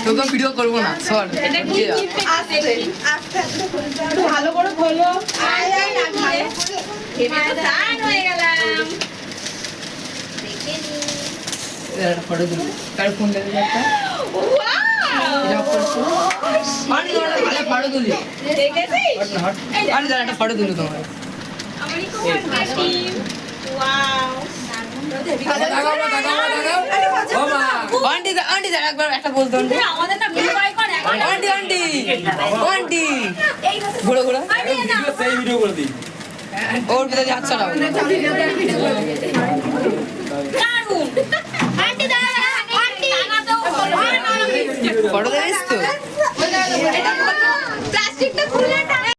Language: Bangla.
তোকে ভিডিও করবো না সর ভালো করে খোলো ফটো তুলি কার ফোন দেবে একটা ফটো তুলি একটা ফটো তুলি তোমার একটা বলতো আন্টি আন্টি আন্টি ঘুরো ঘুরো ওর ভিতরে হাত ছড়াও ফটো দিস তো